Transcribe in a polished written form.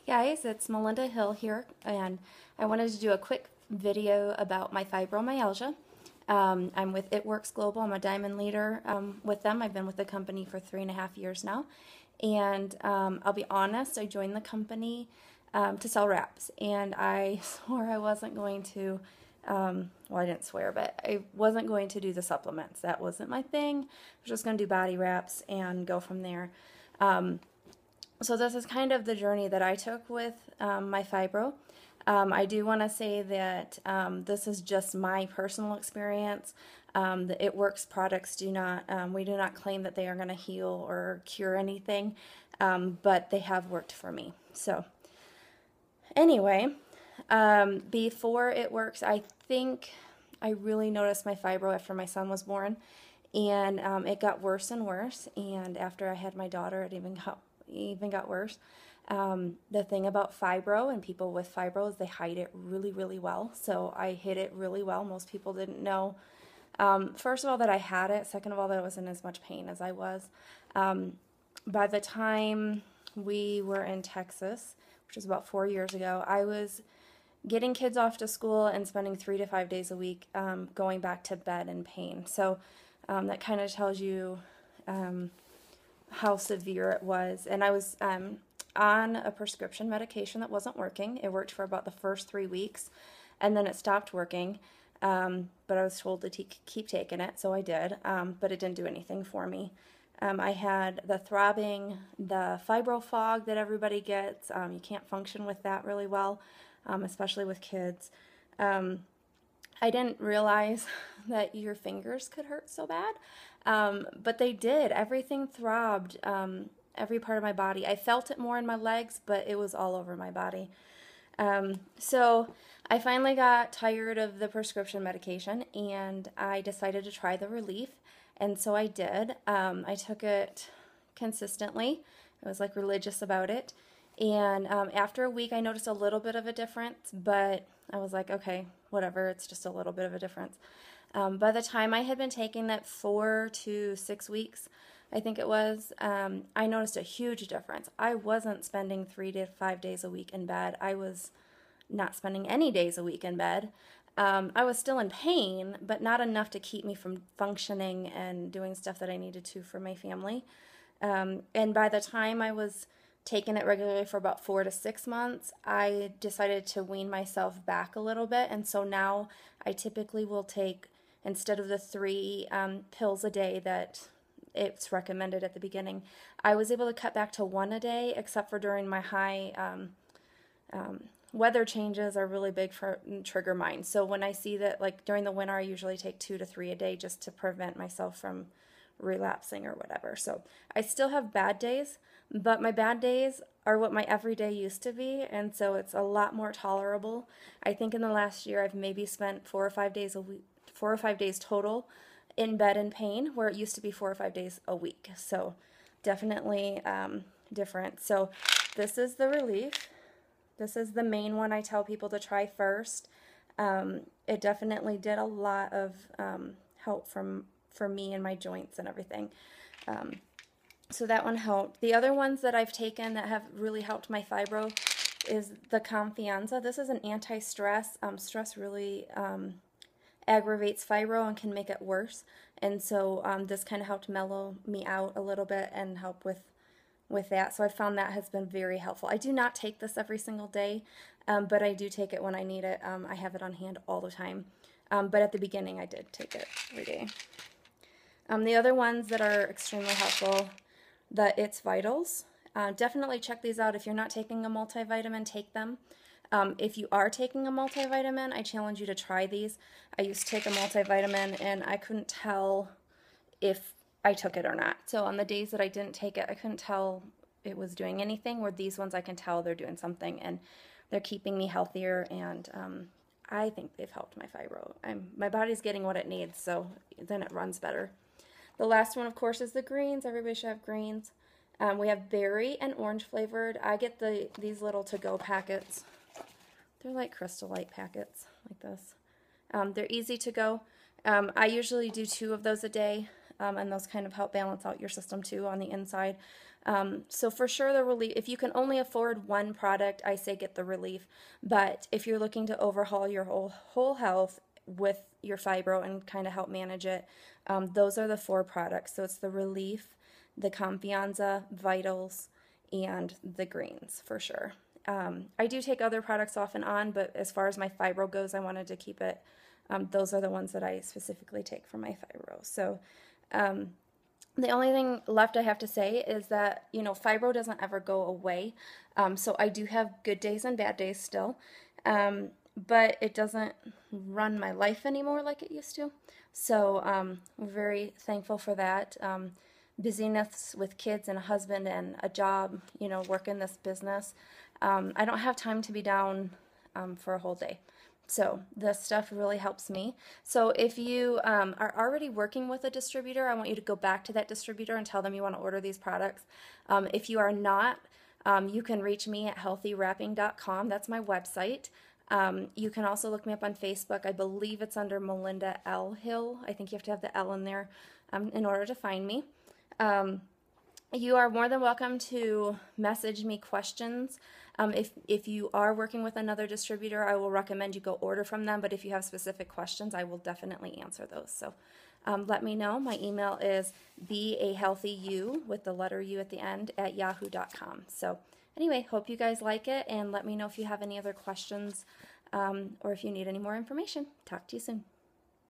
Guys, it's Melinda Hill here, and I wanted to do a quick video about my fibromyalgia. I'm with It Works Global. I'm a diamond leader with them. I've been with the company for 3.5 years now, and I'll be honest, I joined the company to sell wraps, and I swore I wasn't going to, well, I didn't swear, but I wasn't going to do the supplements. That wasn't my thing. I was just going to do body wraps and go from there. So this is kind of the journey that I took with my fibro. I do want to say that this is just my personal experience. The It Works products do not, we do not claim that they are going to heal or cure anything, but they have worked for me. So anyway, before It Works, I think I really noticed my fibro after my son was born, and it got worse and worse, and after I had my daughter, it even got worse. The thing about fibro and people with fibro is they hide it really, really well. So I hid it really well. Most people didn't know, first of all, that I had it. Second of all, that I wasn't as much pain as I was. By the time we were in Texas, which was about 4 years ago, I was getting kids off to school and spending 3 to 5 days a week going back to bed in pain. So that kind of tells you how severe it was. And I was on a prescription medication that wasn't working. It worked for about the first 3 weeks, and then it stopped working. But I was told to keep taking it, so I did. But it didn't do anything for me. I had the throbbing, the fibro fog that everybody gets. You can't function with that really well, especially with kids. I didn't realize that your fingers could hurt so bad, but they did. Everything throbbed, every part of my body. I felt it more in my legs, but it was all over my body. So I finally got tired of the prescription medication, and I decided to try the relief, and so I did. I took it consistently. I was like religious about it, and after a week I noticed a little bit of a difference, but I was like, okay, whatever, it's just a little bit of a difference. By the time I had been taking it 4 to 6 weeks, I think it was, I noticed a huge difference. I wasn't spending 3 to 5 days a week in bed. I was not spending any days a week in bed. I was still in pain, but not enough to keep me from functioning and doing stuff that I needed to for my family. And by the time I was taking it regularly for about 4 to 6 months, I decided to wean myself back a little bit. And so now I typically will take, instead of the 3 pills a day that it's recommended at the beginning, I was able to cut back to 1 a day, except for during my high weather changes are really big for trigger mine. So when I see that, like during the winter, I usually take 2 to 3 a day just to prevent myself from relapsing or whatever. So I still have bad days, but my bad days are what my everyday used to be, and so it's a lot more tolerable. I think in the last year I've maybe spent 4 or 5 days a week, 4 or 5 days total in bed in pain, where it used to be 4 or 5 days a week. So definitely different. So this is the relief. This is the main one I tell people to try first. It definitely did a lot of help for me and my joints and everything. So that one helped. The other ones that I've taken that have really helped my fibro is the Confianza. This is an anti-stress. Stress really aggravates fibro and can make it worse. And so this kind of helped mellow me out a little bit and help with that. So I found that has been very helpful. I do not take this every single day, but I do take it when I need it. I have it on hand all the time. But at the beginning I did take it every day. The other ones that are extremely helpful, the It's Vitals. Definitely check these out. If you're not taking a multivitamin, take them. If you are taking a multivitamin, I challenge you to try these. I used to take a multivitamin and I couldn't tell if I took it or not. So on the days that I didn't take it, I couldn't tell it was doing anything, where these ones I can tell they're doing something and they're keeping me healthier, and I think they've helped my fibro. My body's getting what it needs, so then it runs better. The last one, of course, is the greens. Everybody should have greens. We have berry and orange flavored. I get these little to-go packets. They're like Crystal Light packets, like this. They're easy to go. I usually do 2 of those a day, and those kind of help balance out your system too on the inside. So for sure the relief, if you can only afford one product, I say get the relief. But if you're looking to overhaul your whole health with your fibro and kind of help manage it, those are the 4 products. So it's the relief, the Confianza, Vitals, and the greens for sure. I do take other products off and on, but as far as my fibro goes, I wanted to keep it. Those are the ones that I specifically take for my fibro. So the only thing left I have to say is that, you know, fibro doesn't ever go away. So I do have good days and bad days still, but it doesn't run my life anymore like it used to. So we're very thankful for that. Busyness with kids and a husband and a job, you know, working this business. I don't have time to be down for a whole day. So this stuff really helps me. So if you are already working with a distributor, I want you to go back to that distributor and tell them you want to order these products. If you are not, you can reach me at healthywrapping.com. That's my website. You can also look me up on Facebook. I believe it's under Melinda L. Hill. I think you have to have the L in there in order to find me. You are more than welcome to message me questions. If you are working with another distributor, I will recommend you go order from them, but if you have specific questions, I will definitely answer those. So let me know. My email is beahealthyu with the letter U at the end at yahoo.com. So anyway, hope you guys like it, and let me know if you have any other questions or if you need any more information. Talk to you soon.